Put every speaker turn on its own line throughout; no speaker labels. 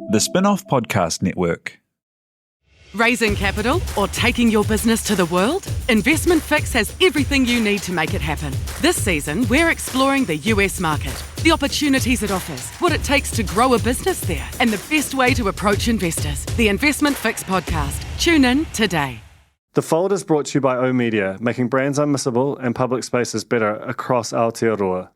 The Spin-off Podcast Network.
Raising capital or taking your business to the world? Investment Fix has everything you need to make it happen. This season, we're exploring the US market, the opportunities it offers, what it takes to grow a business there, and the best way to approach investors. The Investment Fix podcast. Tune in today.
The Fold is brought to you by oMedia, making brands unmissable and public spaces better across Aotearoa.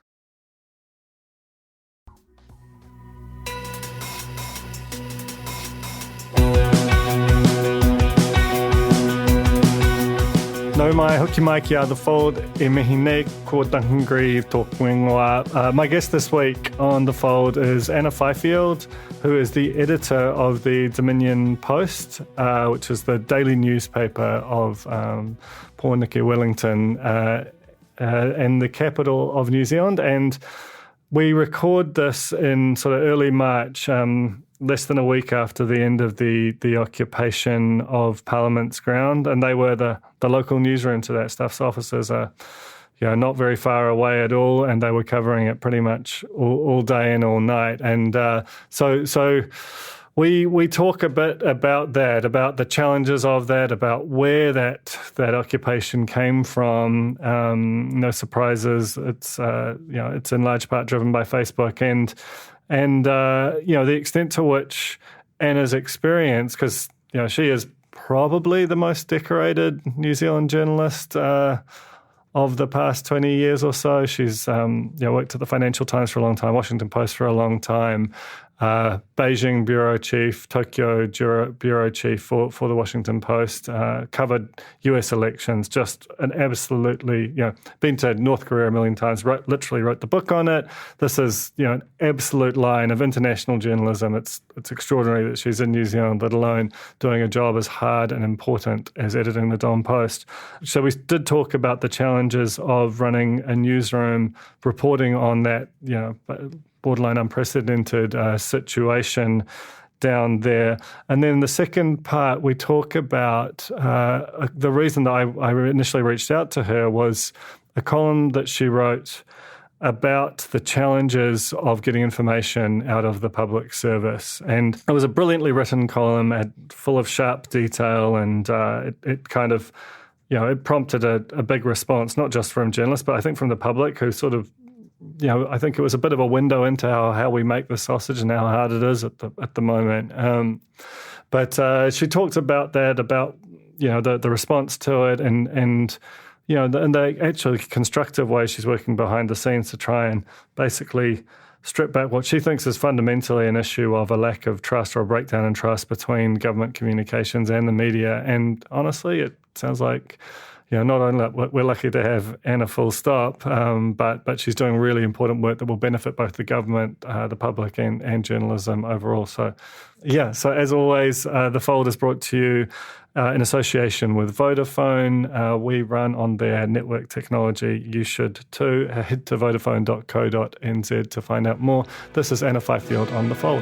No mai, hoki mai ki a The Fold, e mihi nei ko Duncan tōku ingoa. My guest this week on The Fold is Anna Fifield, who is the editor of the Dominion Post, which is the daily newspaper of Pōneke, Wellington, and the capital of New Zealand. And we record this in sort of early March, less than a week after the end of the occupation of Parliament's ground, and they were the local newsroom to that. Staff's offices are not very far away at all, and they were covering it pretty much all day and all night. And so we talk a bit about that, about the challenges of that, about where that occupation came from. No surprises. It's it's in large part driven by Facebook and the extent to which Anna's experience, because she is probably the most decorated New Zealand journalist of the past 20 years or so. She's worked at the Financial Times for a long time, Washington Post for a long time, Beijing bureau chief, Tokyo bureau chief for the Washington Post, covered US elections, just an absolutely, been to North Korea a million times, literally wrote the book on it. This is, an absolute line of international journalism. It's extraordinary that she's in New Zealand, let alone doing a job as hard and important as editing the Dom Post. So we did talk about the challenges of running a newsroom, reporting on that, borderline unprecedented situation down there. And then the second part, we talk about the reason that I initially reached out to her was a column that she wrote about the challenges of getting information out of the public service. And it was a brilliantly written column, full of sharp detail, and it kind of, it prompted a big response, not just from journalists, but I think from the public, who sort of, I think it was a bit of a window into how we make the sausage and how hard it is at the moment. But she talked about that, about the response to it, and the actually constructive way she's working behind the scenes to try and basically strip back what she thinks is fundamentally an issue of a lack of trust or a breakdown in trust between government communications and the media. And honestly, it sounds like not only we're lucky to have Anna full stop, but she's doing really important work that will benefit both the government, the public, and journalism overall. So as always, The Fold is brought to you in association with Vodafone. We run on their network technology. You should too. Head to vodafone.co.nz to find out more. This is Anna Fifield on The Fold.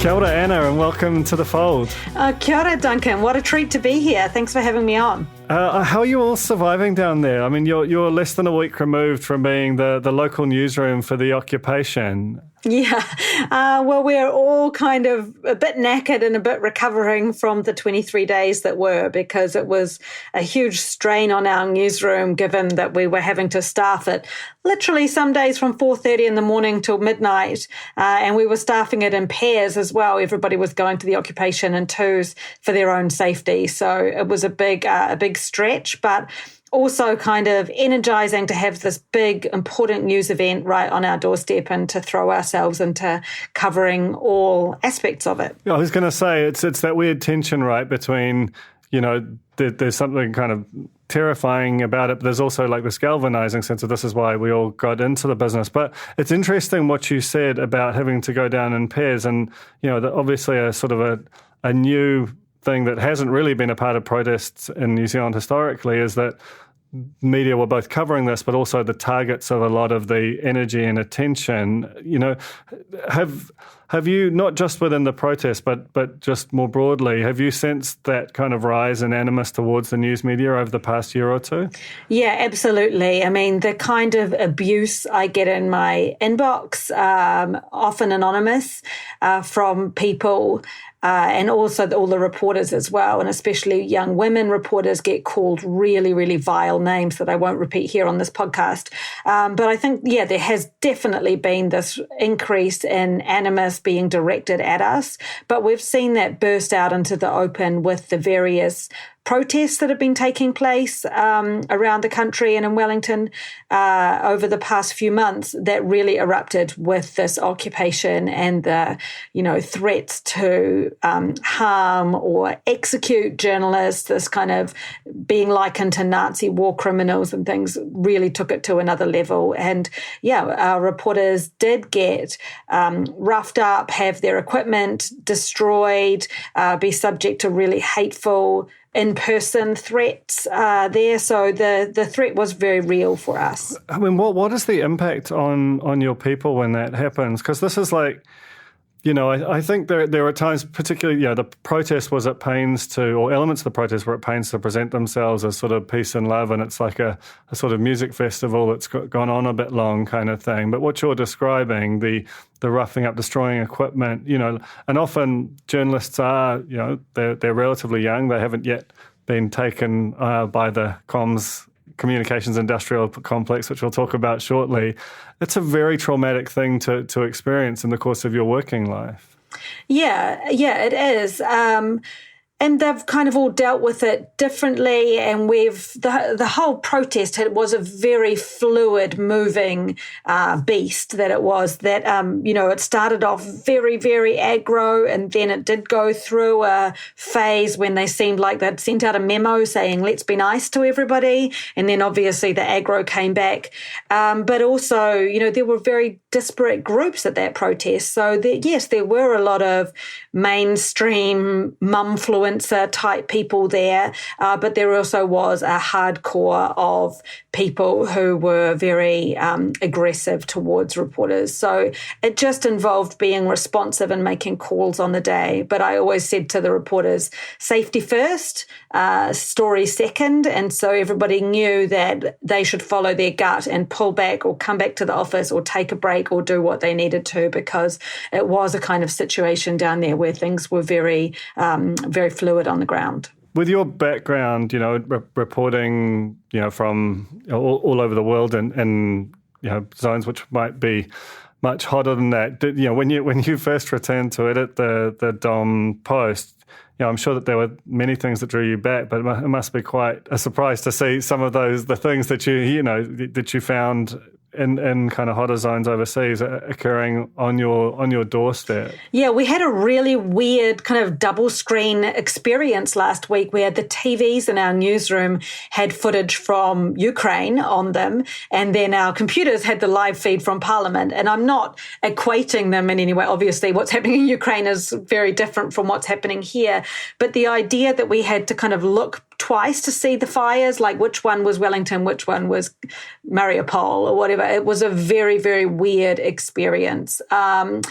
Kia ora, Anna, and welcome to The Fold.
Kia ora, Duncan. What a treat to be here. Thanks for having me on.
How are you all surviving down there? I mean, you're less than a week removed from being the local newsroom for the occupation.
Yeah. Well, we're all kind of a bit knackered and a bit recovering from the 23 days that were, because it was a huge strain on our newsroom, given that we were having to staff it literally some days from 4:30 in the morning till midnight. And we were staffing it in pairs as well. Everybody was going to the occupation in twos for their own safety. So it was a big stretch, but also kind of energizing to have this big, important news event right on our doorstep and to throw ourselves into covering all aspects of it.
I was going to say, it's that weird tension, right, between, there's something kind of terrifying about it, but there's also like this galvanizing sense of this is why we all got into the business. But it's interesting what you said about having to go down in pairs, and, obviously a sort of a new thing that hasn't really been a part of protests in New Zealand historically is that media were both covering this, but also the targets of a lot of the energy and attention. Have Have you, not just within the protest, but just more broadly, have you sensed that kind of rise in animus towards the news media over the past year or two?
Yeah, absolutely. I mean, the kind of abuse I get in my inbox, often anonymous, from people, and also all the reporters as well, and especially young women reporters get called really, really vile names that I won't repeat here on this podcast. But I think, yeah, there has definitely been this increase in animus being directed at us, but we've seen that burst out into the open with the various protests that have been taking place around the country and in Wellington over the past few months that really erupted with this occupation and the, threats to harm or execute journalists, this kind of being likened to Nazi war criminals and things really took it to another level. And our reporters did get roughed up, have their equipment destroyed, be subject to really hateful in-person threats there. So the threat was very real for us.
I mean, what is the impact on your people when that happens? Because this is like, I think there are times, particularly, the protest was at pains to, or elements of the protest were at pains to present themselves as sort of peace and love, and it's like a sort of music festival that's gone on a bit long kind of thing. But what you're describing, the roughing up, destroying equipment, and often journalists are, they're relatively young. They haven't yet been taken by the communications industrial complex, which we'll talk about shortly. It's a very traumatic thing to experience in the course of your working life.
Yeah, it is. And they've kind of all dealt with it differently. And the whole protest was a very fluid, moving beast that it was. That, it started off very, very aggro, and then it did go through a phase when they seemed like they'd sent out a memo saying, let's be nice to everybody. And then obviously the aggro came back. But also, there were very disparate groups at that protest. So yes, there were a lot of mainstream mumfluencer type people there, but there also was a hardcore of people who were very aggressive towards reporters. So it just involved being responsive and making calls on the day. But I always said to the reporters, safety first, story second. And so everybody knew that they should follow their gut and pull back or come back to the office or take a break or do what they needed to, because it was a kind of situation down there where things were very, very fluid on the ground.
With your background, reporting, from all over the world and zones which might be much hotter than that, when you first returned to edit the Dom Post, I'm sure that there were many things that drew you back, but it must be quite a surprise to see some of the things that you found in kind of hotter zones overseas occurring on your doorstep.
Yeah, we had a really weird kind of double screen experience last week where the TVs in our newsroom had footage from Ukraine on them, and then our computers had the live feed from Parliament. And I'm not equating them in any way. Obviously, what's happening in Ukraine is very different from what's happening here. But the idea that we had to kind of look twice to see the fires, like which one was Wellington, which one was Mariupol or whatever. It was a very, very weird experience. And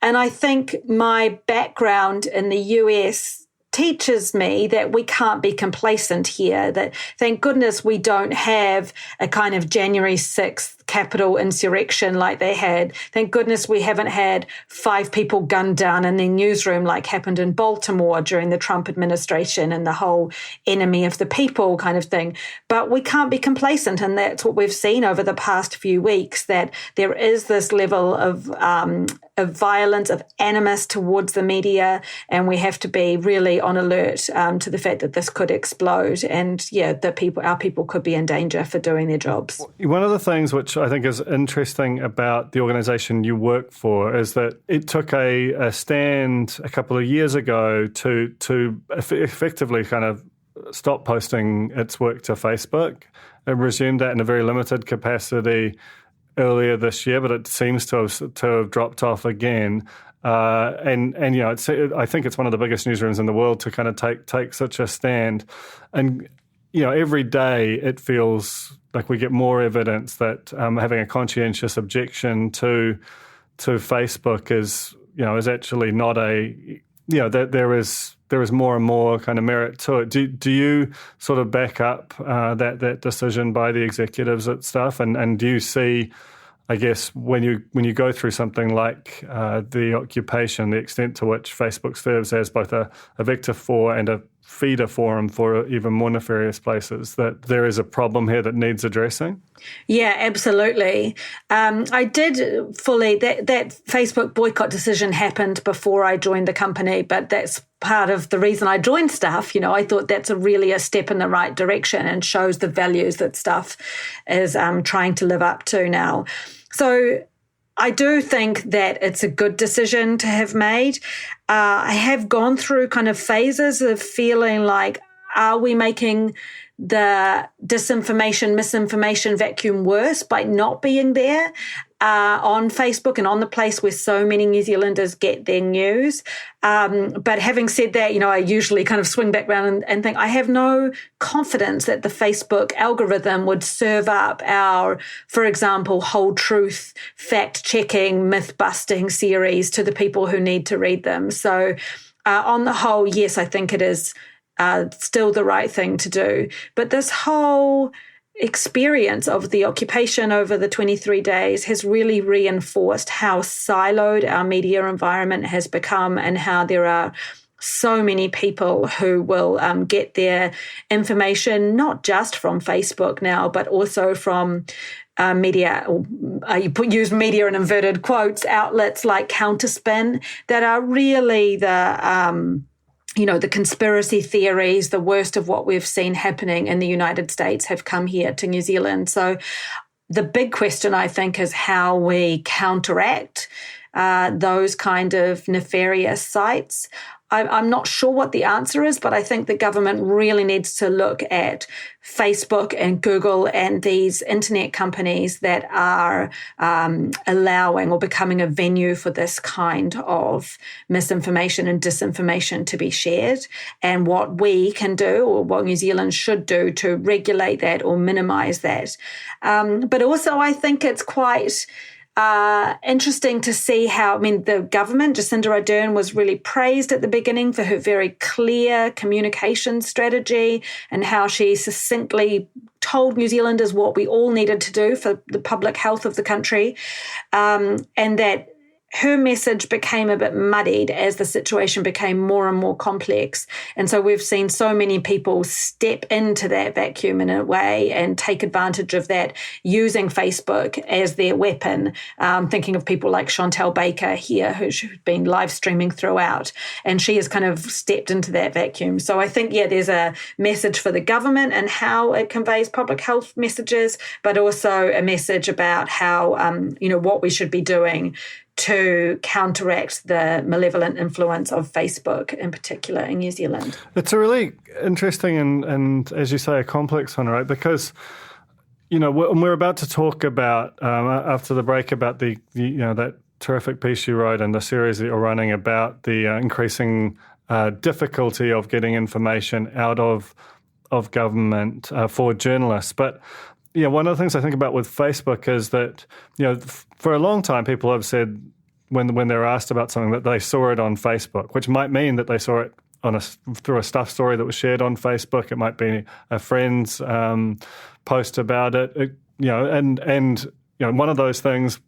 I think my background in the US teaches me that we can't be complacent here, that thank goodness we don't have a kind of January 6th Capitol insurrection like they had. Thank goodness we haven't had 5 people gunned down in their newsroom like happened in Baltimore during the Trump administration and the whole enemy of the people kind of thing. But we can't be complacent, and that's what we've seen over the past few weeks, that there is this level of violence, of animus towards the media, and we have to be really on alert to the fact that this could explode, and our people could be in danger for doing their jobs.
One of the things which I think is interesting about the organisation you work for is that it took a stand a couple of years ago to effectively kind of stop posting its work to Facebook. It resumed that in a very limited capacity earlier this year, but it seems to have dropped off again. And I think it's one of the biggest newsrooms in the world to kind of take such a stand. And every day it feels like we get more evidence that having a conscientious objection to Facebook is is actually not that there is more and more kind of merit to it. Do you sort of back up that decision by the executives at stuff, and do you see, I guess, when you go through something like the occupation, the extent to which Facebook serves as both a vector for and a feeder forum for even more nefarious places, that there is a problem here that needs addressing?
Yeah, absolutely. I did fully, that Facebook boycott decision happened before I joined the company, but that's part of the reason I joined Stuff. I thought that's really a step in the right direction and shows the values that Stuff is trying to live up to now. So I do think that it's a good decision to have made. I have gone through kind of phases of feeling like, are we making the disinformation, misinformation vacuum worse by not being there on Facebook and on the place where so many New Zealanders get their news? But having said that, I usually kind of swing back around and think I have no confidence that the Facebook algorithm would serve up our, for example, whole truth, fact-checking, myth-busting series to the people who need to read them. So on the whole, yes, I think it is still the right thing to do. But this whole experience of the occupation over the 23 days has really reinforced how siloed our media environment has become, and how there are so many people who will get their information not just from Facebook now, but also from media, use media in inverted quotes, outlets like Counterspin that are really the conspiracy theories, the worst of what we've seen happening in the United States have come here to New Zealand. So the big question, I think, is how we counteract those kind of nefarious sites. I'm not sure what the answer is, but I think the government really needs to look at Facebook and Google and these internet companies that are allowing or becoming a venue for this kind of misinformation and disinformation to be shared, and what we can do or what New Zealand should do to regulate that or minimise that. But also I think it's quite interesting to see how, the government, Jacinda Ardern, was really praised at the beginning for her very clear communication strategy and how she succinctly told New Zealanders what we all needed to do for the public health of the country, and that her message became a bit muddied as the situation became more and more complex. And so we've seen so many people step into that vacuum in a way and take advantage of that, using Facebook as their weapon. Thinking of people like Chantel Baker here, who's been live streaming throughout, and she has kind of stepped into that vacuum. So I think, there's a message for the government and how it conveys public health messages, but also a message about how, what we should be doing to counteract the malevolent influence of Facebook, in particular in New Zealand.
It's a really interesting and as you say, a complex one, right? Because, we're about to talk about, after the break, about the that terrific piece you wrote and the series that you're running about the increasing difficulty of getting information out of government for journalists. But one of the things I think about with Facebook is that, for a long time people have said when they're asked about something that they saw it on Facebook, which might mean that they saw it through a Stuff story that was shared on Facebook. It might be a friend's post about it. And one of those things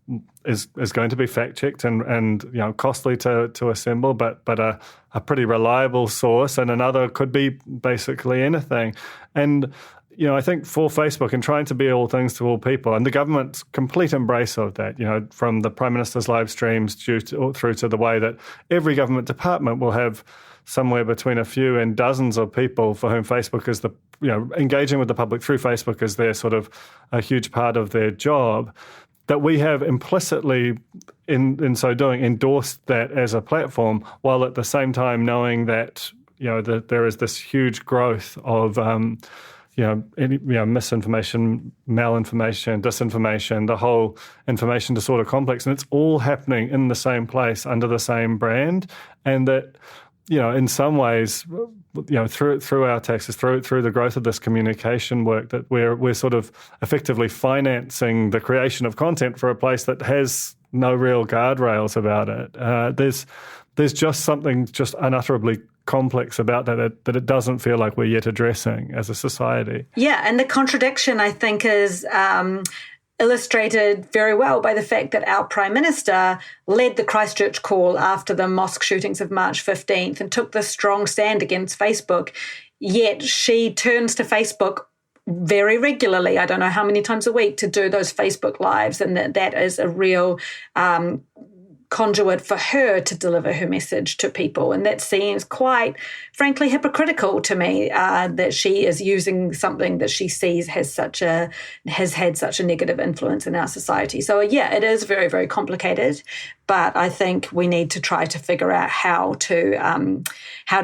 is going to be fact-checked and costly to assemble, but a pretty reliable source, and another could be basically anything. And I think for Facebook and trying to be all things to all people, and the government's complete embrace of that, from the Prime Minister's live streams through to the way that every government department will have somewhere between a few and dozens of people for whom Facebook is engaging with the public through Facebook is their sort of a huge part of their job, that we have implicitly, in so doing, endorsed that as a platform, while at the same time knowing that, that there is this huge growth of misinformation, malinformation, disinformation, the whole information disorder complex, and it's all happening in the same place under the same brand, and that, in some ways, through our taxes, through the growth of this communication work, that we're sort of effectively financing the creation of content for a place that has no real guardrails about it. There's just something just unutterably complex about that it doesn't feel like we're yet addressing as a society.
Yeah, and the contradiction, I think, is illustrated very well by the fact that our Prime Minister led the Christchurch call after the mosque shootings of March 15th and took this strong stand against Facebook, yet she turns to Facebook very regularly, I don't know how many times a week, to do those Facebook Lives, and that is a real conduit for her to deliver her message to people. And that seems quite, frankly, hypocritical to me, that she is using something that she sees has had such a negative influence in our society. So yeah, it is very, very complicated, but I think we need to try to figure out how to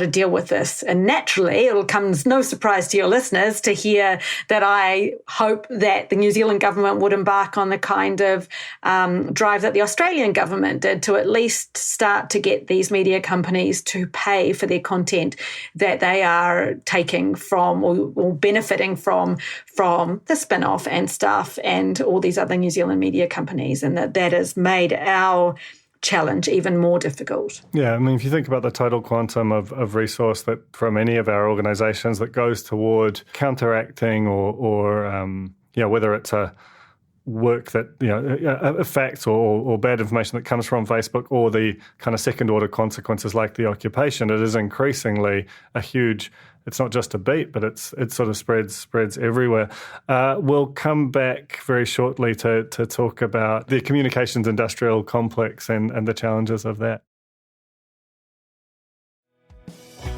deal with this. And naturally, it'll come as no surprise to your listeners to hear that I hope that the New Zealand government would embark on the kind of drive that the Australian government did to at least start to get these media companies to pay for their content that they are taking from or benefiting from the spin-off and stuff and all these other New Zealand media companies, and that has made our challenge even more difficult.
Yeah, I mean, if you think about the total quantum of resource that from any of our organisations that goes toward counteracting or whether it's a work that, affects or bad information that comes from Facebook or the kind of second order consequences like the occupation, it is increasingly a huge, it's not just a beat, but it sort of spreads everywhere. We'll come back very shortly to talk about the communications industrial complex and the challenges of that.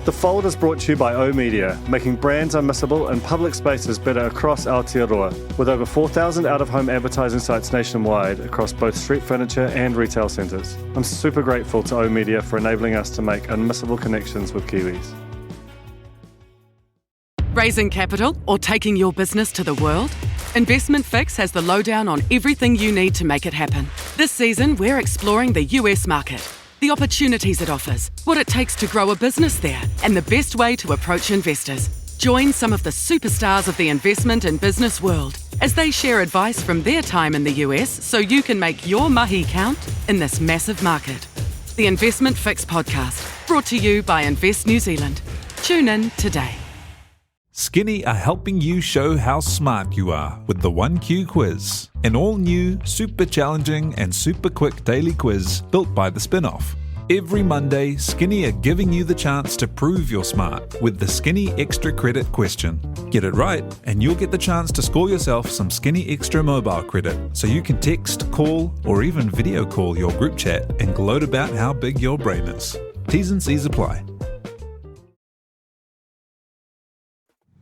The Fold is brought to you by oOh!media, making brands unmissable and public spaces better across Aotearoa, with over 4,000 out-of-home advertising sites nationwide across both street furniture and retail centres. I'm super grateful to oOh!media for enabling us to make unmissable connections with Kiwis.
Raising capital or taking your business to the world? Investment Fix has the lowdown on everything you need to make it happen. This season, we're exploring the US market, the opportunities it offers, what it takes to grow a business there, and the best way to approach investors. Join some of the superstars of the investment and business world as they share advice from their time in the US so you can make your mahi count in this massive market. The Investment Fix podcast, brought to you by Invest New Zealand. Tune in today.
Skinny are helping you show how smart you are with the 1Q quiz, an all-new, super challenging and super quick daily quiz built by the Spin-Off. Every Monday, Skinny are giving you the chance to prove you're smart with the Skinny Extra Credit question. Get it right, and you'll get the chance to score yourself some Skinny Extra mobile credit, so you can text, call, or even video call your group chat and gloat about how big your brain is. T's and C's apply.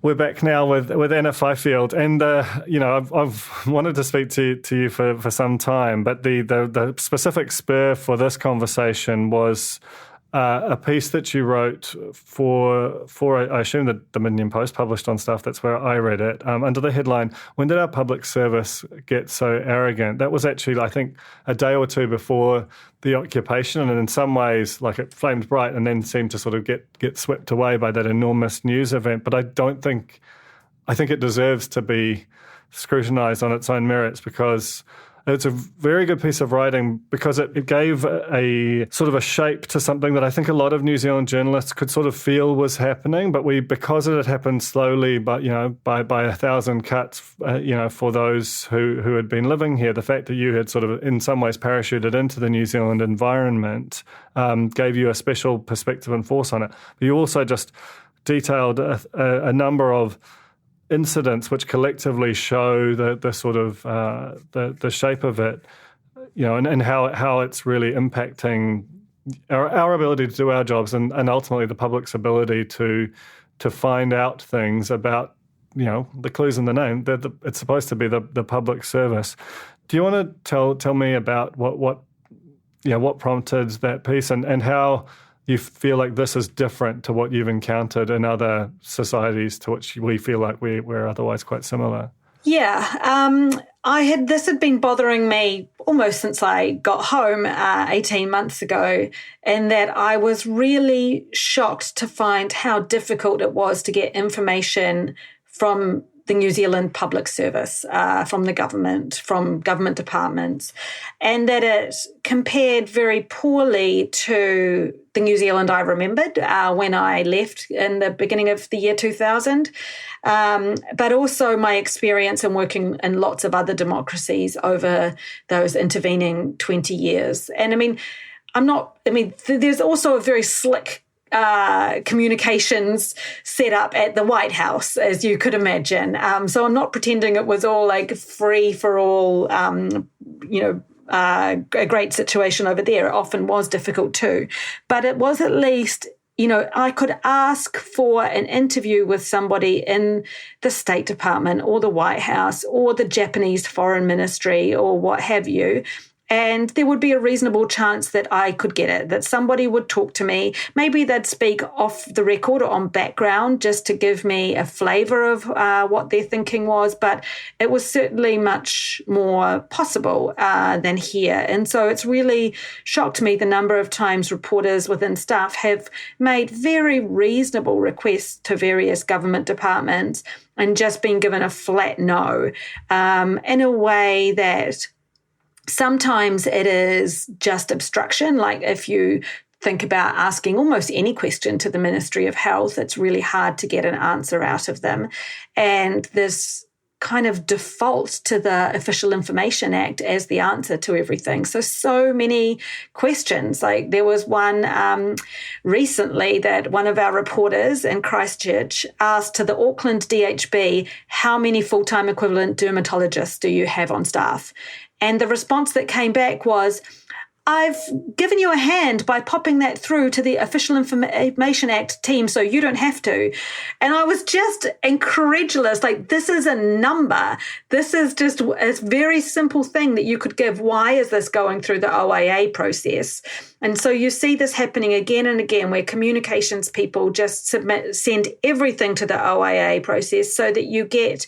We're back now with Anna Fifield, and I've wanted to speak to you for some time, but the specific spur for this conversation was a piece that you wrote for I assume the Dominion Post, published on Stuff. That's where I read it, under the headline, "When did our public service get so arrogant?" That was actually, I think, a day or two before the occupation, and in some ways, like, it flamed bright and then seemed to sort of get swept away by that enormous news event. But I think it deserves to be scrutinised on its own merits, because it's a very good piece of writing, because it gave a sort of a shape to something that I think a lot of New Zealand journalists could sort of feel was happening, but because it had happened slowly, but by 1,000 cuts, for those who had been living here, the fact that you had sort of in some ways parachuted into the New Zealand environment gave you a special perspective and force on it. But you also just detailed a number of incidents which collectively show the sort of the shape of it, and how it's really impacting our ability to do our jobs and ultimately the public's ability to find out things about, the clues in the name, that it's supposed to be the public service. Do you want to tell me about what prompted that piece and how you feel like this is different to what you've encountered in other societies to which we feel like we're otherwise quite similar?
Yeah, this had been bothering me almost since I got home 18 months ago, and that I was really shocked to find how difficult it was to get information from the New Zealand public service, from the government, from government departments, and that it compared very poorly to the New Zealand I remembered when I left in the beginning of the year 2000, but also my experience in working in lots of other democracies over those intervening 20 years. And there's also a very slick communications set up at the White House, as you could imagine. So I'm not pretending it was all like free for all, a great situation over there. It often was difficult too. But it was at least, I could ask for an interview with somebody in the State Department or the White House or the Japanese Foreign Ministry or what have you. And there would be a reasonable chance that I could get it, that somebody would talk to me. Maybe they'd speak off the record or on background just to give me a flavour of what their thinking was. But it was certainly much more possible than here. And so it's really shocked me the number of times reporters within staff have made very reasonable requests to various government departments and just been given a flat no, in a way that sometimes it is just obstruction. Like if you think about asking almost any question to the Ministry of Health, it's really hard to get an answer out of them. And this kind of default to the Official Information Act as the answer to everything. So many questions. Like there was one recently that one of our reporters in Christchurch asked to the Auckland DHB, how many full-time equivalent dermatologists do you have on staff? And the response that came back was, I've given you a hand by popping that through to the Official Information Act team so you don't have to. And I was just incredulous. Like, this is a number. This is just a very simple thing that you could give. Why is this going through the OIA process? And so you see this happening again and again where communications people just send everything to the OIA process so that you get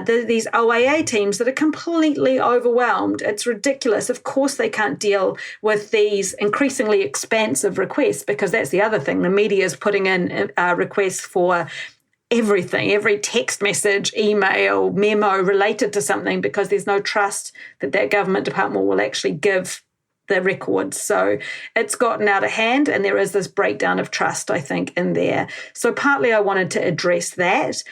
these OIA teams that are completely overwhelmed. It's ridiculous. Of course, they can't deal with these increasingly expansive requests, because that's the other thing. The media is putting in requests for everything, every text message, email, memo related to something, because there's no trust that that government department will actually give the records. So it's gotten out of hand, and there is this breakdown of trust, I think, in there. So partly I wanted to address that.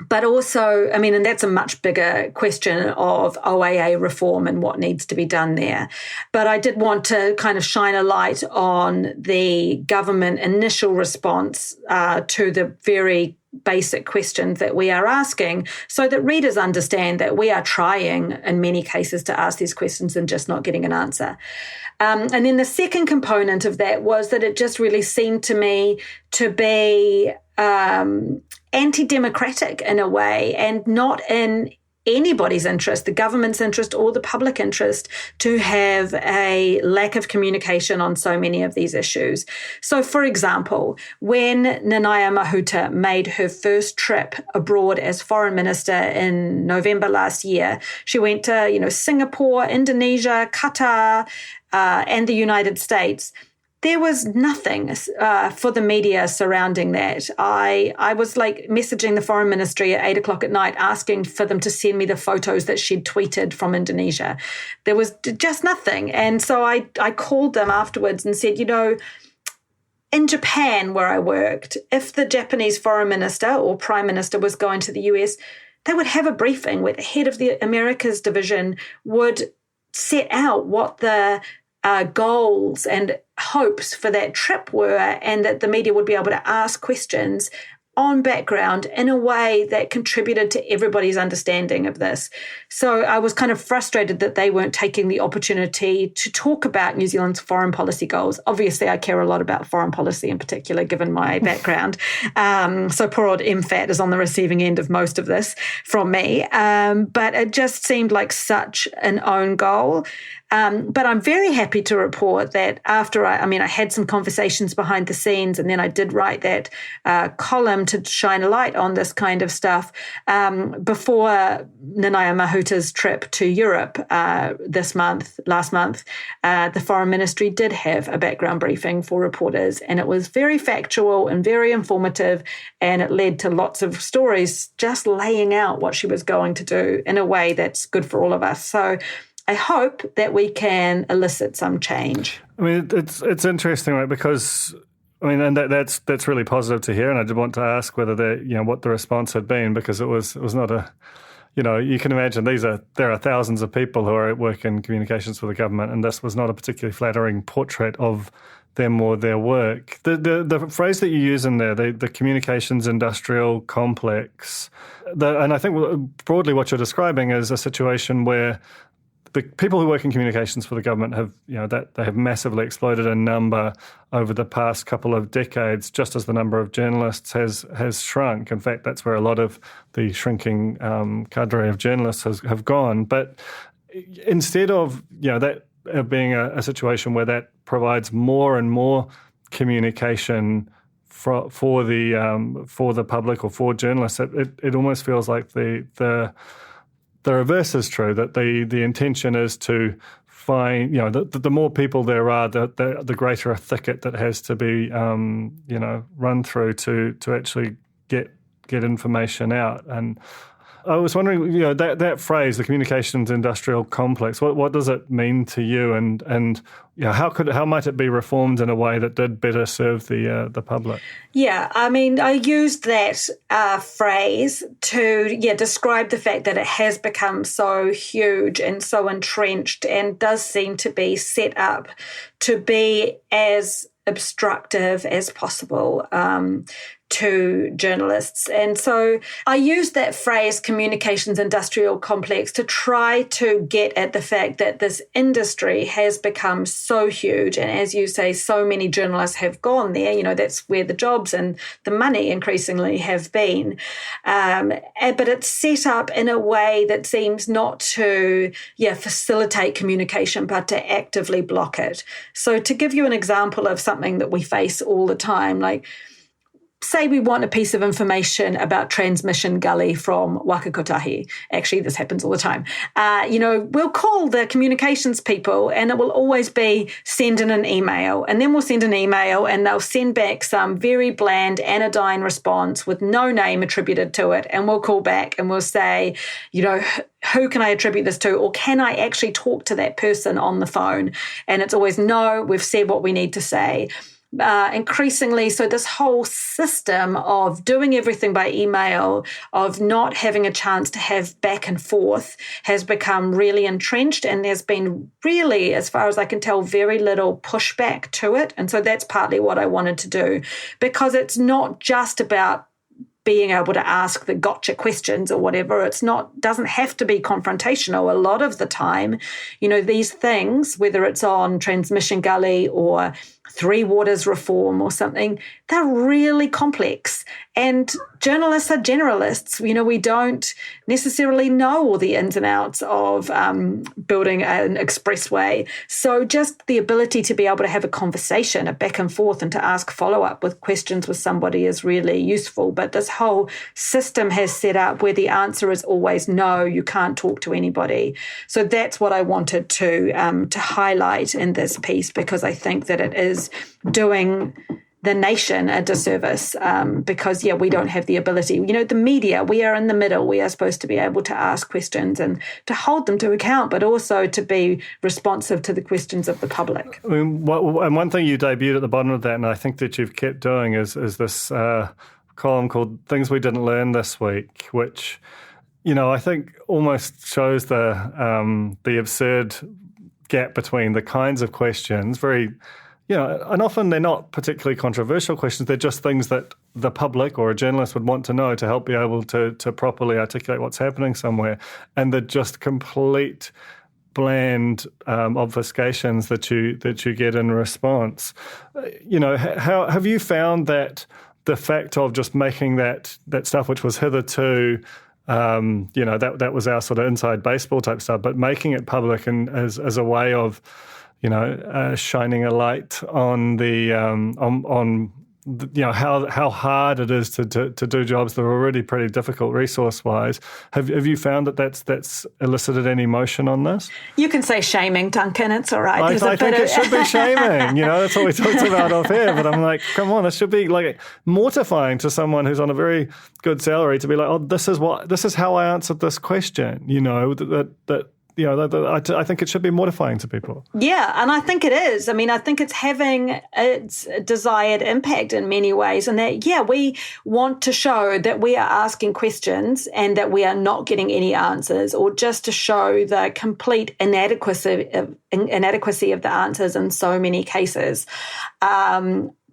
But also, and that's a much bigger question of OAA reform and what needs to be done there. But I did want to kind of shine a light on the government initial response to the very basic questions that we are asking, so that readers understand that we are trying in many cases to ask these questions and just not getting an answer. And then the second component of that was that it just really seemed to me to be anti-democratic in a way, and not in anybody's interest, the government's interest or the public interest, to have a lack of communication on so many of these issues. So, for example, when Nanaia Mahuta made her first trip abroad as foreign minister in November last year, she went to, Singapore, Indonesia, Qatar, and the United States. There was nothing for the media surrounding that. I was like messaging the foreign ministry at 8:00 at night, asking for them to send me the photos that she'd tweeted from Indonesia. There was just nothing. And so I called them afterwards and said, in Japan, where I worked, if the Japanese foreign minister or prime minister was going to the US, they would have a briefing where the head of the Americas division would set out what the goals and hopes for that trip were, and that the media would be able to ask questions on background in a way that contributed to everybody's understanding of this. So I was kind of frustrated that they weren't taking the opportunity to talk about New Zealand's foreign policy goals. Obviously, I care a lot about foreign policy in particular, given my background. So poor old MFAT is on the receiving end of most of this from me. But it just seemed like such an own goal. But I'm very happy to report that after I had some conversations behind the scenes, and then I did write that column to shine a light on this kind of stuff before Nanaia Mahuta's trip to Europe last month. The Foreign Ministry did have a background briefing for reporters, and it was very factual and very informative, and it led to lots of stories just laying out what she was going to do in a way that's good for all of us. So I hope that we can elicit some change.
I mean, it's interesting, right? Because and that's really positive to hear. And I did want to ask whether what the response had been, because it was not a, you can imagine there are thousands of people who are at work in communications for the government, and this was not a particularly flattering portrait of them or their work. The phrase that you use in there, the communications industrial complex, and I think broadly what you're describing is a situation where the people who work in communications for the government have, they have massively exploded in number over the past couple of decades, just as the number of journalists has shrunk. In fact, that's where a lot of the shrinking cadre of journalists have gone. But instead of, that being a situation where that provides more and more communication for the public or for journalists, it almost feels like the reverse is true, that the intention is to find, the more people there are, the greater a thicket that has to be, run through to actually get information out. And I was wondering, that phrase, the communications industrial complex, what does it mean to you, and how might it be reformed in a way that did better serve the public?
Yeah, I used that phrase to describe the fact that it has become so huge and so entrenched, and does seem to be set up to be as obstructive as possible to journalists. And so I used that phrase, communications industrial complex, to try to get at the fact that this industry has become so huge. And as you say, so many journalists have gone there. That's where the jobs and the money increasingly have been. But it's set up in a way that seems not to facilitate communication, but to actively block it. So to give you an example of something that we face all the time, like, say we want a piece of information about transmission gully from Wakakotahi. Actually, this happens all the time. We'll call the communications people, and it will always be send in an email. And then we'll send an email, and they'll send back some very bland anodyne response with no name attributed to it. And we'll call back and we'll say, who can I attribute this to? Or can I actually talk to that person on the phone? And it's always, no, we've said what we need to say. Increasingly, so this whole system of doing everything by email, of not having a chance to have back and forth, has become really entrenched, and there's been really, as far as I can tell, very little pushback to it. And so that's partly what I wanted to do, because it's not just about being able to ask the gotcha questions or whatever. Doesn't have to be confrontational. A lot of the time, these things, whether it's on transmission gully or Three Waters reform or something, they're really complex. And journalists are generalists. We don't necessarily know all the ins and outs of building an expressway. So just the ability to be able to have a conversation, a back and forth, and to ask follow-up with questions with somebody is really useful. But this whole system has set up where the answer is always no, you can't talk to anybody. So that's what I wanted to highlight in this piece, because I think that it is doing the nation a disservice, because, we don't have the ability. The media, we are in the middle. We are supposed to be able to ask questions and to hold them to account, but also to be responsive to the questions of the public.
And one thing you debuted at the bottom of that, and I think that you've kept doing, is this column called Things We Didn't Learn This Week, which, I think almost shows the absurd gap between the kinds of questions, and often they're not particularly controversial questions. They're just things that the public or a journalist would want to know to help be able to properly articulate what's happening somewhere. And they're just complete bland obfuscations that you get in response. How have you found that the fact of just making that stuff which was hitherto that was our sort of inside baseball type stuff. But making it public and as a way of, shining a light on the how hard it is to do jobs that are already pretty difficult resource-wise. Have you found that's elicited any motion on this?
You can say shaming, Duncan. It's all right.
I think it should be shaming. That's what we talked about off air. But I'm like, come on, it should be like mortifying to someone who's on a very good salary to be like, oh, this is how I answered this question. I think it should be mortifying to people.
Yeah, and I think it is. I mean, I think it's having its desired impact in many ways, and that, we want to show that we are asking questions and that we are not getting any answers, or just to show the complete inadequacy of the answers in so many cases.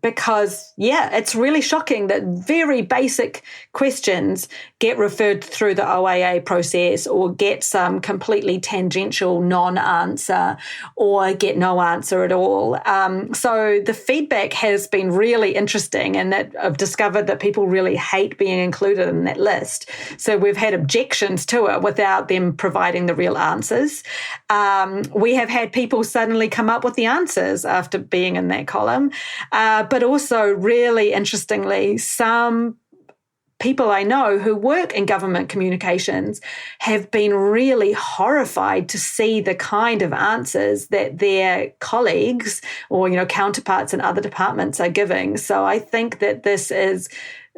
Because, it's really shocking that very basic questions get referred through the OAA process, or get some completely tangential non-answer, or get no answer at all. So the feedback has been really interesting, and that I've discovered that people really hate being included in that list. So we've had objections to it without them providing the real answers. We have had people suddenly come up with the answers after being in that column. But also, really interestingly, some people I know who work in government communications have been really horrified to see the kind of answers that their colleagues or, counterparts in other departments are giving. So I think that this is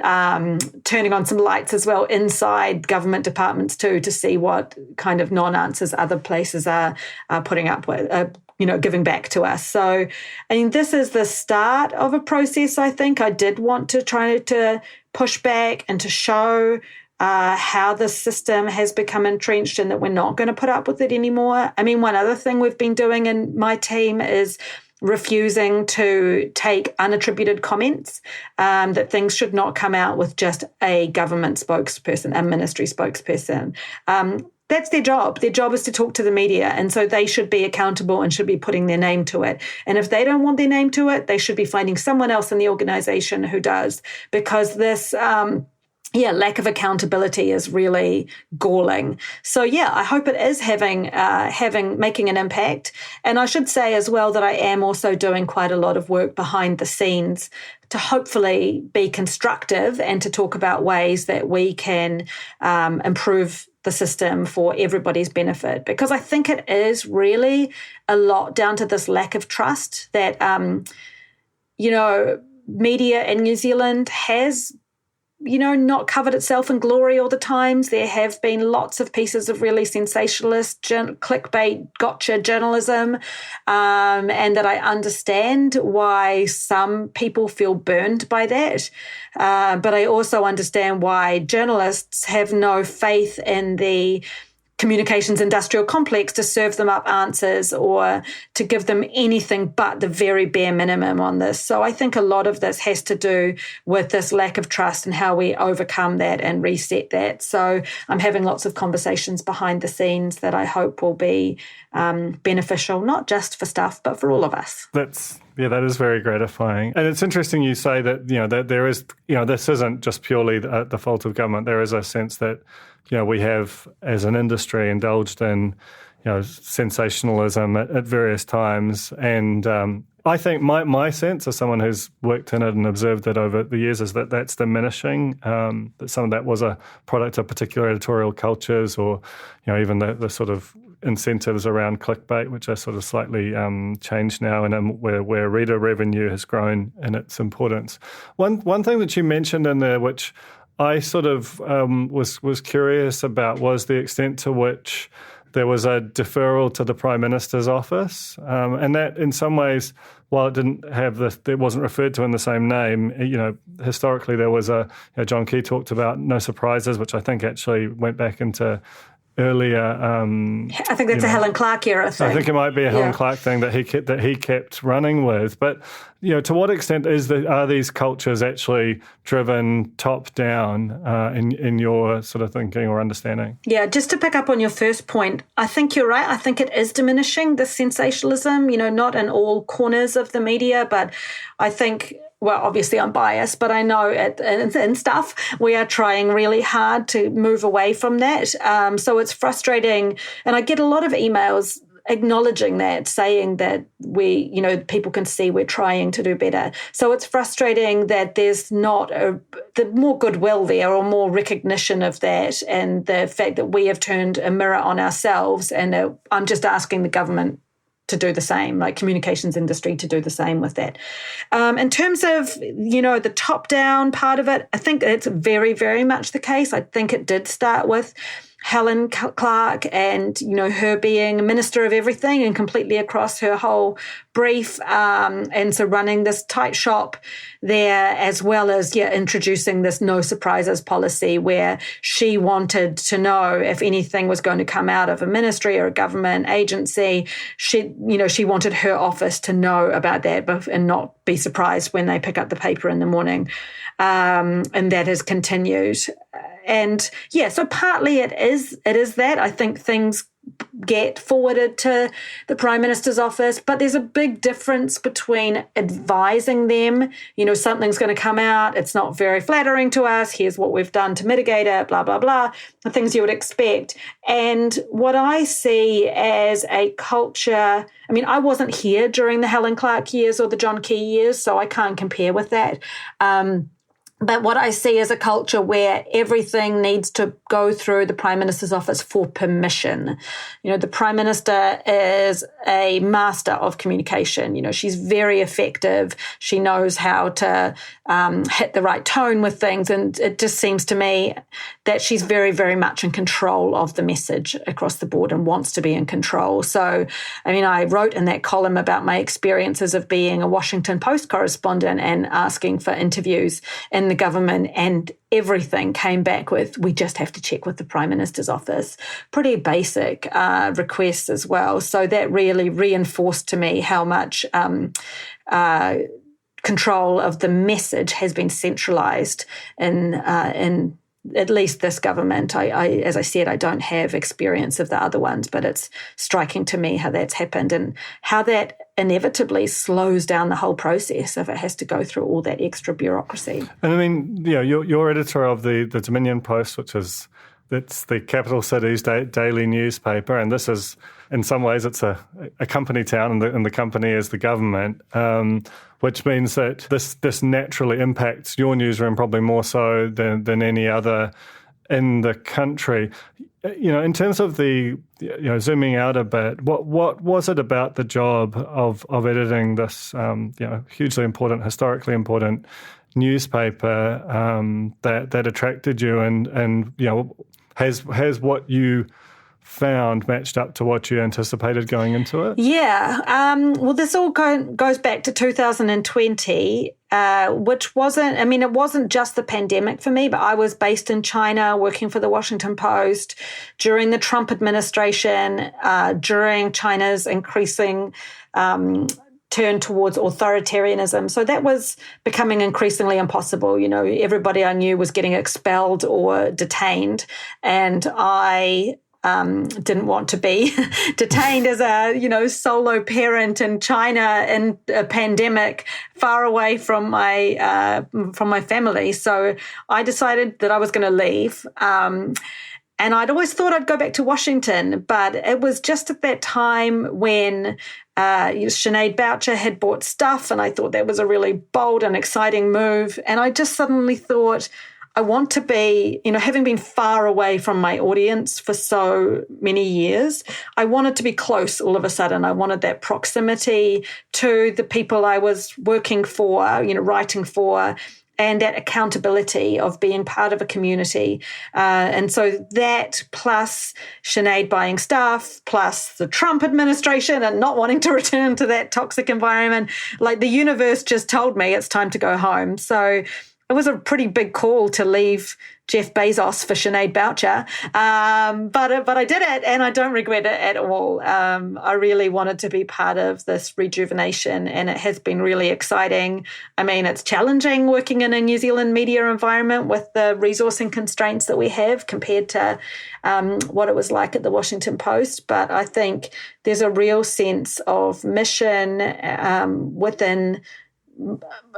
turning on some lights as well inside government departments too, to see what kind of non-answers other places are putting up with, giving back to us. So, this is the start of a process, I think. I did want to try to push back and to show how the system has become entrenched and that we're not going to put up with it anymore. One other thing we've been doing in my team is refusing to take unattributed comments, that things should not come out with just a government spokesperson, a ministry spokesperson. That's their job. Their job is to talk to the media. And so they should be accountable and should be putting their name to it. And if they don't want their name to it, they should be finding someone else in the organization who does, because this lack of accountability is really galling. So I hope it is making an impact. And I should say as well that I am also doing quite a lot of work behind the scenes to hopefully be constructive and to talk about ways that we can improve the system for everybody's benefit. Because I think it is really a lot down to this lack of trust that, media in New Zealand has not covered itself in glory all the times. There have been lots of pieces of really sensationalist, clickbait, gotcha journalism, and that I understand why some people feel burned by that. But I also understand why journalists have no faith in the communications industrial complex to serve them up answers or to give them anything but the very bare minimum on this. So I think a lot of this has to do with this lack of trust and how we overcome that and reset that. So I'm having lots of conversations behind the scenes that I hope will be beneficial, not just for staff, but for all of us.
That is very gratifying. And it's interesting you say that, that there is, this isn't just purely the fault of government. There is a sense that, we have, as an industry, indulged in, sensationalism at various times. And I think my sense, as someone who's worked in it and observed it over the years, is that that's diminishing, that some of that was a product of particular editorial cultures or, even the sort of incentives around clickbait, which are sort of slightly changed now, and where reader revenue has grown in its importance. One thing that you mentioned in there, which I sort of was curious about, was the extent to which there was a deferral to the Prime Minister's office, and that in some ways, while it didn't have it wasn't referred to in the same name, historically there was John Key talked about no surprises, which I think actually went back into earlier.
I think that's a Helen Clark era thing.
I think it might be a Helen Clark thing that he kept running with. But to what extent are these cultures actually driven top down in your sort of thinking or understanding? Yeah,
just to pick up on your first point, I think you're right. I think it is diminishing, the sensationalism. Not in all corners of the media, but I think well, obviously I'm biased, but I know in stuff we are trying really hard to move away from that. So it's frustrating. And I get a lot of emails acknowledging that, saying that people can see we're trying to do better. So it's frustrating that there's not the more goodwill there or more recognition of that, and the fact that we have turned a mirror on ourselves. And I'm just asking the government to do the same, like communications industry to do the same with that. In terms of, the top-down part of it, I think it's very, very much the case. I think it did start with Helen Clark and, her being Minister of Everything and completely across her whole brief. And so running this tight shop there, as well as, introducing this no surprises policy where she wanted to know if anything was going to come out of a ministry or a government agency. She wanted her office to know about that and not be surprised when they pick up the paper in the morning. And that has continued. And so partly it is that. I think things get forwarded to the Prime Minister's office, but there's a big difference between advising them, something's going to come out, it's not very flattering to us, here's what we've done to mitigate it, blah, blah, blah, the things you would expect. And what I see as a culture, I wasn't here during the Helen Clark years or the John Key years, so I can't compare with that. But what I see is a culture where everything needs to go through the Prime Minister's office for permission. The Prime Minister is a master of communication. She's very effective. She knows how to hit the right tone with things. And it just seems to me that she's very, very much in control of the message across the board and wants to be in control. So, I wrote in that column about my experiences of being a Washington Post correspondent and asking for interviews in the government, and everything came back with, we just have to check with the Prime Minister's office. Pretty basic requests as well. So that really reinforced to me how much control of the message has been centralised in at least this government. As I said, I don't have experience of the other ones, but it's striking to me how that's happened and how that inevitably slows down the whole process if it has to go through all that extra bureaucracy.
And you're editor of the Dominion Post, it's the capital city's daily newspaper, and this is, in some ways, it's a company town, and the company is the government, which means that this naturally impacts your newsroom probably more so than any other in the country. In terms of the, zooming out a bit, what was it about the job of editing this, hugely important, historically important newspaper that attracted you, and has what you found matched up to what you anticipated going into it?
Yeah. Well, this all goes back to 2020, which wasn't, it wasn't just the pandemic for me, but I was based in China working for the Washington Post during the Trump administration, during China's increasing turn towards authoritarianism. So that was becoming increasingly impossible. Everybody I knew was getting expelled or detained, and I didn't want to be detained as a, solo parent in China in a pandemic, far away from my family. So I decided that I was going to leave. And I'd always thought I'd go back to Washington, but it was just at that time when Sinead Boucher had bought Stuff, and I thought that was a really bold and exciting move. And I just suddenly thought, I want to be, having been far away from my audience for so many years, I wanted to be close all of a sudden. I wanted that proximity to the people I was working for, writing for, and that accountability of being part of a community. And so that, plus Sinead buying Stuff, plus the Trump administration and not wanting to return to that toxic environment, like the universe just told me it's time to go home. So it was a pretty big call to leave Jeff Bezos for Sinead Boucher. But I did it, and I don't regret it at all. I really wanted to be part of this rejuvenation, and it has been really exciting. It's challenging working in a New Zealand media environment with the resourcing constraints that we have compared to what it was like at the Washington Post. But I think there's a real sense of mission within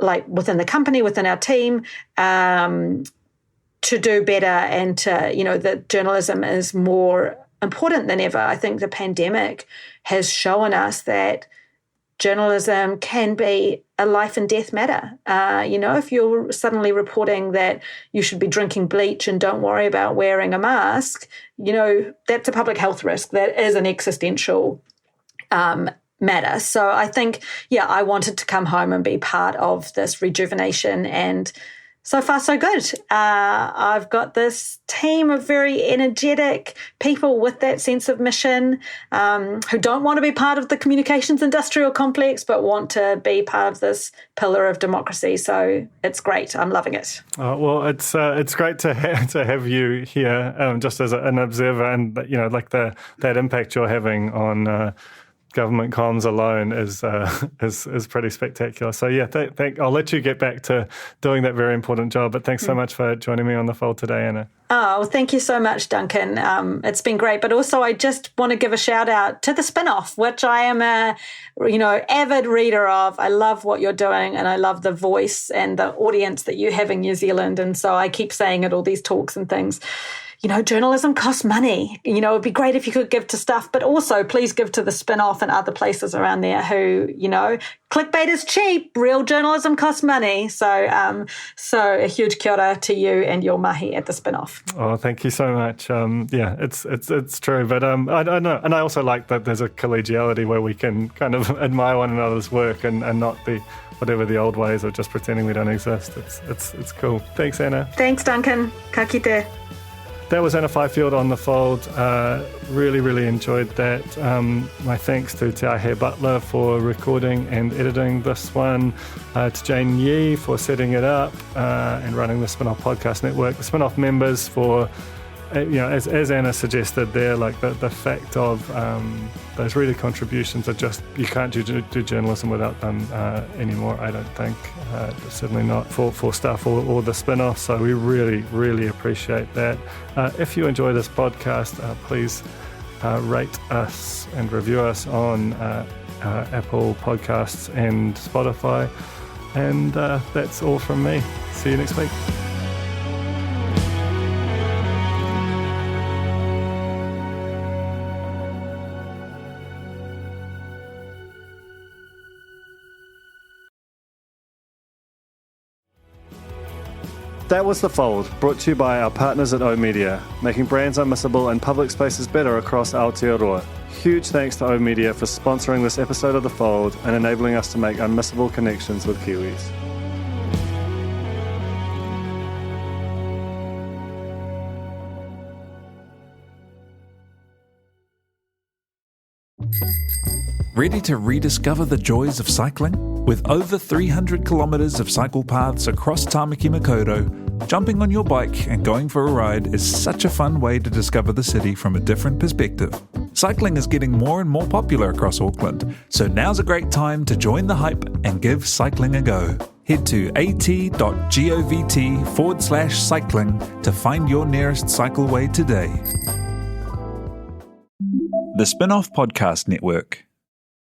like within the company, within our team, to do better and to, that journalism is more important than ever. I think the pandemic has shown us that journalism can be a life and death matter. If you're suddenly reporting that you should be drinking bleach and don't worry about wearing a mask, that's a public health risk. That is an existential matter. So I think, I wanted to come home and be part of this rejuvenation, and so far, so good. I've got this team of very energetic people with that sense of mission, who don't want to be part of the communications industrial complex, but want to be part of this pillar of democracy. So it's great. I'm loving it.
Well, it's great to have you here, just as an observer, and that impact you're having on government comms alone is pretty spectacular. So I'll let you get back to doing that very important job. But thanks so much for joining me on the Fold today, Anna.
Oh, thank you so much, Duncan. It's been great. But also, I just want to give a shout out to the Spin-Off, which I am a avid reader of. I love what you're doing, and I love the voice and the audience that you have in New Zealand. And so I keep saying at all these talks and things, journalism costs money. It'd be great if you could give to stuff, but also please give to the Spin-Off and other places around there who, clickbait is cheap. Real journalism costs money. So a huge kia ora to you and your mahi at the Spin-Off.
Oh, thank you so much. It's true. But I know, and I also like that there's a collegiality where we can kind of admire one another's work and not the whatever the old ways of just pretending we don't exist. It's cool. Thanks, Anna.
Thanks, Duncan. Ka kite.
That was Anna Fifield on The Fold. Really, really enjoyed that. My thanks to Te Ahe Butler for recording and editing this one, to Jane Yee for setting it up and running the Spin-Off Podcast Network, the Spin-Off members for, as Anna suggested there, like the fact of those reader contributions are just, you can't do journalism without them anymore, I don't think. Certainly not for Stuff or the Spin-Off. So we really, really appreciate that. If you enjoy this podcast, please rate us and review us on Apple Podcasts and Spotify. And that's all from me. See you next week. That was The Fold, brought to you by our partners at O Media, making brands unmissable and public spaces better across Aotearoa. Huge thanks to O Media for sponsoring this episode of The Fold and enabling us to make unmissable connections with Kiwis.
Ready to rediscover the joys of cycling? With over 300 kilometres of cycle paths across Tāmaki Makaurau, jumping on your bike and going for a ride is such a fun way to discover the city from a different perspective. Cycling is getting more and more popular across Auckland, so now's a great time to join the hype and give cycling a go. Head to at.govt/cycling to find your nearest cycleway today. The Spin-Off Podcast Network.